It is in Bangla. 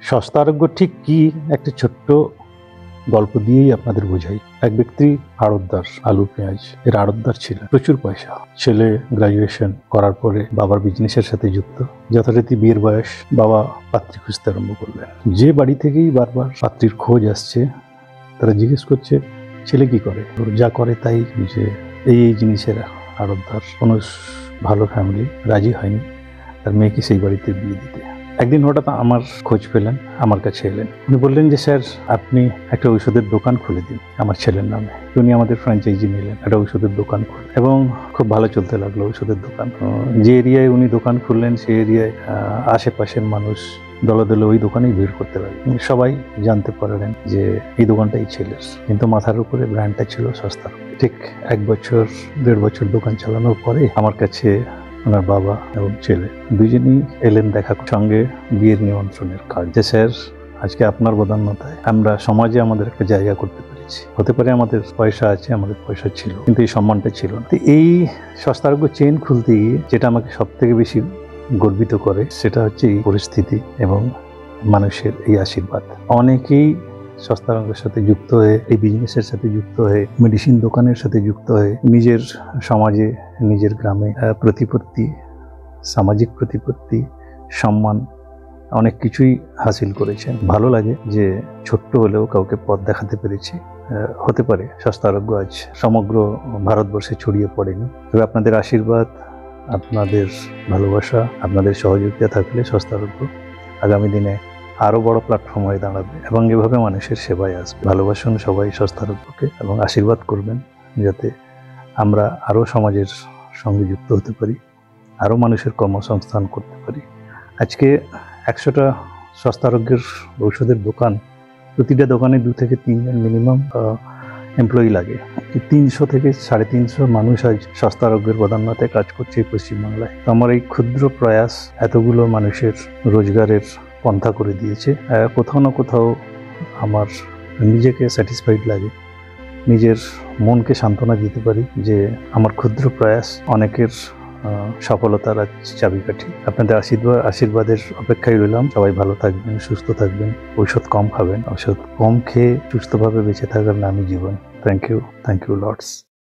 সস্তা আরোগ্য ঠিক কি একটা ছোট্ট গল্প দিয়েই আপনাদের বোঝাই। এক ব্যক্তি আড়তদার, আলু পেঁয়াজ এর আড়তদার ছিলেন, প্রচুর পয়সা। ছেলে গ্রাজুয়েশন করার পরে বাবার বিজনেসের সাথে যুক্ত। যথারীতি বিয়ের বয়স, বাবা পাত্রী খুঁজতে আরম্ভ করলেন। যে বাড়ি থেকেই বারবার পাত্রীর খোঁজ আসছে, তারা জিজ্ঞেস করছে ছেলে কি করে। যা করে তাই, যে এই জিনিসের আড়তদার। কোনো ভালো ফ্যামিলি রাজি হয়নি তার মেয়েকে সেই বাড়িতে বিয়ে দিতে। একদিন হঠাৎ আমার খোঁজ পেলেন, আমার কাছে এলেন। উনি বললেন যে স্যার, আপনি একটা ঔষধের দোকান খুলে দিন আমার ছেলের নামে। উনি আমাদের ফ্র্যাঞ্চাইজি নিলেন, একটা ঔষধের দোকান খুললেন এবং খুব ভালো চলতে লাগলো ঔষধের দোকান। যে এরিয়ায় উনি দোকান খুললেন সেই এরিয়ায় আশেপাশের মানুষ দলে দলে ওই দোকানেই ভিড় করতে লাগলেন। সবাই জানতে পারলেন যে এই দোকানটাই ছেলের, কিন্তু মাথার উপরে ব্র্যান্ডটা ছিল সস্তা। ঠিক 1 বছর 1.5 বছর দোকান চালানোর পরে আমার কাছে ওনার বাবা এবং ছেলে দুজনেই এলেন দেখা, সঙ্গে বিয়ের নিমন্ত্রণের কার্ড। যে স্যার, আজকে আপনার বদান্যতায় আমরা সমাজে আমাদের একটা জায়গা করতে পেরেছি। হতে পারে আমাদের পয়সা আছে, আমাদের পয়সা ছিল, কিন্তু এই সম্মানটা ছিল না। এই সস্তা আরোগ্য চেইন খুলতে গিয়ে যেটা আমাকে সব থেকে বেশি গর্বিত করে সেটা হচ্ছে এই পরিস্থিতি এবং মানুষের এই আশীর্বাদ। অনেকেই সস্তা আরোগ্যের সাথে যুক্ত হয়ে, এই বিজনেসের সাথে যুক্ত হয়ে, মেডিসিন দোকানের সাথে যুক্ত হয়ে নিজের সমাজে, নিজের গ্রামে প্রতিপত্তি, সামাজিক প্রতিপত্তি, সম্মান অনেক কিছুই হাসিল করেছেন। ভালো লাগে যে ছোট্ট হলেও কাউকে পথ দেখাতে পেরেছি। হতে পারে সস্তা আরোগ্য আজ সমগ্র ভারতবর্ষে ছড়িয়ে পড়েনি, তবে আপনাদের আশীর্বাদ, আপনাদের ভালোবাসা, আপনাদের সহযোগিতা থাকলে সস্তা আরোগ্য আগামী দিনে আরও বড় প্ল্যাটফর্ম হয়ে দাঁড়াবে এবং এভাবে মানুষের সেবায় আসবে। ভালোবাসুন সবাই সস্তা আরোগ্যকে এবং আশীর্বাদ করবেন যাতে আমরা আরও সমাজের সঙ্গে যুক্ত হতে পারি, আরও মানুষের কর্মসংস্থান করতে পারি। আজকে 100টা সস্তা আরোগ্যের ঔষধের দোকান, প্রতিটা দোকানে 2 থেকে 3 জন মিনিমাম এমপ্লয়ি লাগে। 300 থেকে 350 মানুষ আজ সস্তা আরোগ্যের বদান্যতে কাজ করছে এই পশ্চিমবাংলায়। তো আমার এই ক্ষুদ্র প্রয়াস এতগুলো মানুষের রোজগারের পন্থা করে দিয়েছে। কোথাও না কোথাও আমার নিজেকে স্যাটিসফাইড লাগে, নিজের মনকে সান্ত্বনা দিতে পারি যে আমার ক্ষুদ্র প্রয়াস অনেকের সফলতার চাবিকাঠি। আপনাদের আশীর্বাদের অপেক্ষায় রইলাম। সবাই ভালো থাকবেন, সুস্থ থাকবেন, ঔষধ কম খাবেন। ঔষধ কম খেয়ে সুস্থভাবে বেঁচে থাকার নামই জীবন। Thank you Lords.